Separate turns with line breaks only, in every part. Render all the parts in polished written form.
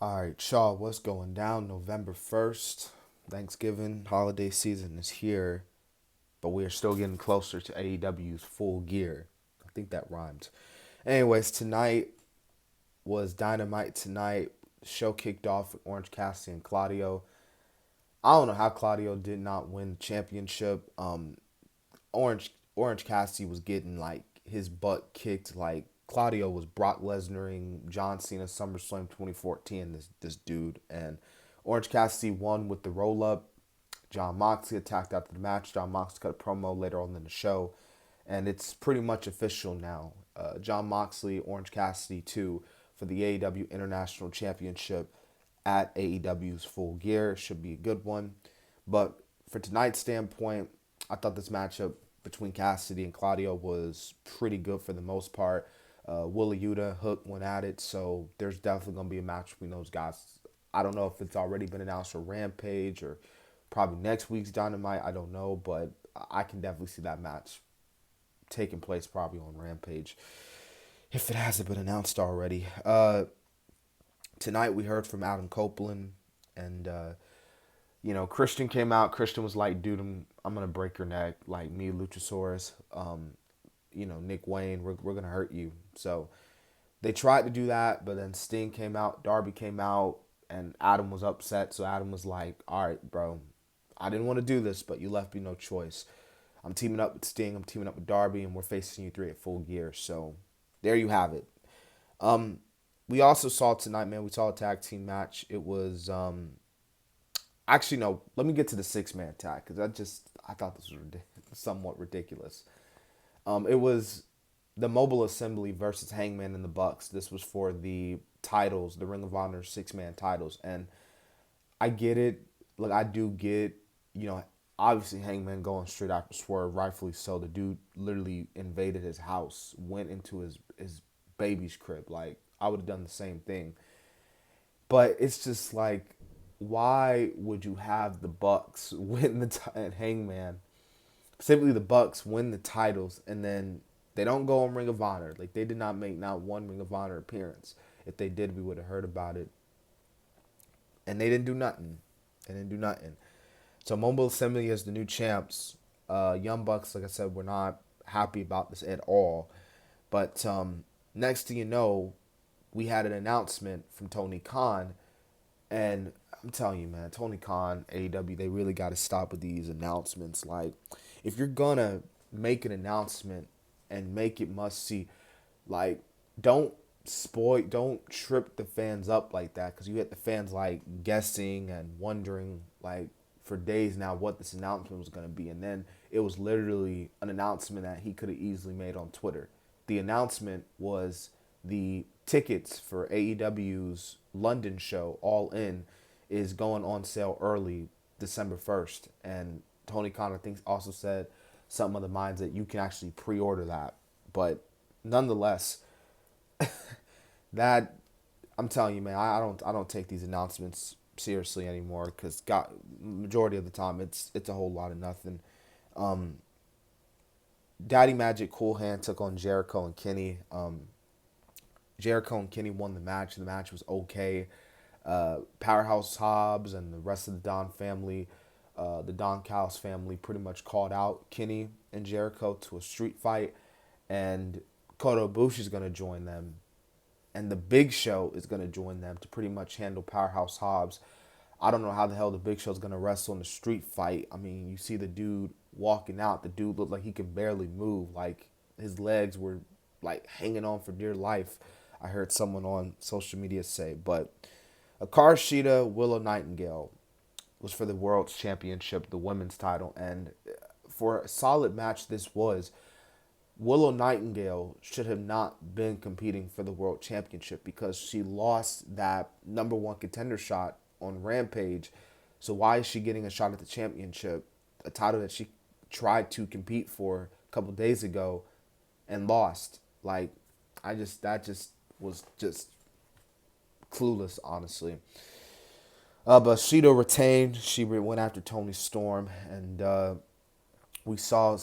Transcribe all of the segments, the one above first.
All right, Shaw, what's going down? November 1st, Thanksgiving holiday season is here, but we are still getting closer to AEW's full gear. I think that rhymes. Anyways, tonight was Dynamite tonight. Show kicked off with Orange Cassidy and Claudio. I don't know how Claudio did not win the championship. Orange Cassidy was getting like his butt kicked. Like Claudio was Brock Lesnaring John Cena SummerSlam 2014. This dude, and Orange Cassidy won with the roll up. John Moxley attacked after the match. John Moxley cut a promo later on in the show, and it's pretty much official now. John Moxley, Orange Cassidy 2 for the AEW International Championship at AEW's Full Gear. Should be a good one. But for tonight's standpoint, I thought this matchup between Cassidy and Claudio was pretty good for the most part. Willa Yuta, Hook went at it, so there's definitely going to be a match between those guys. I don't know if it's already been announced for Rampage or probably next week's Dynamite. I don't know, but I can definitely see that match taking place probably on Rampage if it hasn't been announced already. Tonight we heard from Adam Copeland, and Christian came out. Christian was like, "Dude, I'm gonna break your neck, like me, Luchasaurus. Nick Wayne, we're gonna hurt you." So they tried to do that, but then Sting came out, Darby came out, and Adam was upset. So Adam was like, "All right, bro, I didn't want to do this, but you left me no choice. I'm teaming up with Sting. I'm teaming up with Darby, and we're facing you three at Full Gear." So there you have it. We also saw tonight, man. We saw a tag team match. It was actually no. Let me get to the six-man tag because I thought this was somewhat ridiculous. It was the Mobile Assembly versus Hangman and the Bucks. This was for the titles, the Ring of Honor six-man titles, and I get it. Like I do get, obviously Hangman going straight after Swerve, rightfully so. The dude literally invaded his house, went into his baby's crib. Like I would have done the same thing. But it's just like, why would you have the Bucks win and Hangman, specifically the Bucks win the titles, and then they don't go on Ring of Honor? Like they did not make not one Ring of Honor appearance. If they did, we would have heard about it. And they didn't do nothing. They didn't do nothing. So Mobile Assembly is the new champs. Young Bucks, like I said, we're not happy about this at all. But next thing you know, we had an announcement from Tony Khan, and I'm telling you, man, Tony Khan, AEW, they really got to stop with these announcements. Like, if you're gonna make an announcement and make it must see, like, don't don't trip the fans up like that, because you had the fans like guessing and wondering like for days now what this announcement was gonna be, and then it was literally an announcement that he could have easily made on Twitter. The announcement was the tickets for AEW's London show, All In, is going on sale early December 1st. And Tony Khan, I think, also said something of the minds that you can actually pre-order that. But nonetheless, that I'm telling you, man, I don't take these announcements seriously anymore because got majority of the time it's a whole lot of nothing. Um, Daddy Magic Cool Hand took on Jericho and Kenny. Jericho and Kenny won the match. The match was okay. Powerhouse Hobbs and the rest of the Don family, the Don Callis family, pretty much called out Kenny and Jericho to a street fight, and Kota Ibushi is going to join them, and the Big Show is going to join them to pretty much handle Powerhouse Hobbs. I don't know how the hell the Big Show is going to wrestle in the street fight. I mean, you see the dude walking out. The dude looked like he could barely move. Like his legs were like hanging on for dear life. I heard someone on social media say, but Akar Shida, Willow Nightingale was for the World's Championship, the women's title, and for a solid match this was. Willow Nightingale should have not been competing for the World Championship because she lost that number one contender shot on Rampage. So why is she getting a shot at the championship, a title that she tried to compete for a couple days ago and lost? Like, that just was just clueless, honestly. But Shido retained. She went after Tony Storm, and we saw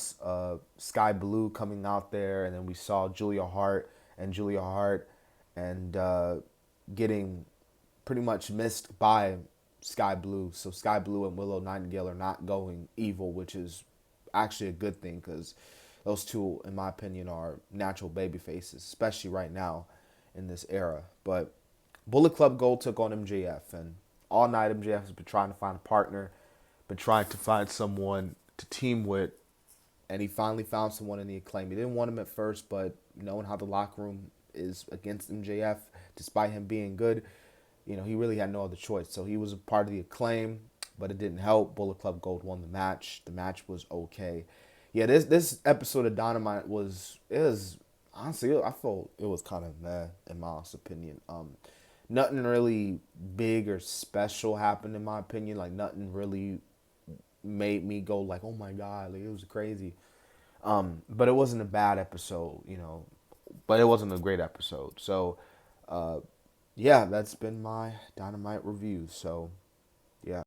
Sky Blue coming out there, and then we saw Julia Hart and getting pretty much missed by Sky Blue. So Sky Blue and Willow Nightingale are not going evil, which is actually a good thing because those two, in my opinion, are natural baby faces, especially right now in this era. But Bullet Club Gold took on MJF, and all night MJF has been trying to find a partner, been trying to find someone to team with, and he finally found someone in the Acclaim. He didn't want him at first, but knowing how the locker room is against MJF, despite him being good, he really had no other choice. So he was a part of the Acclaim, but it didn't help. Bullet Club Gold won the match. The match was okay. Yeah, this episode of Dynamite was honestly, I felt it was kind of meh in my honest opinion. Nothing really big or special happened in my opinion. Like nothing really made me go like, oh my god, like it was crazy. But it wasn't a bad episode, but it wasn't a great episode. So, yeah, that's been my Dynamite review. So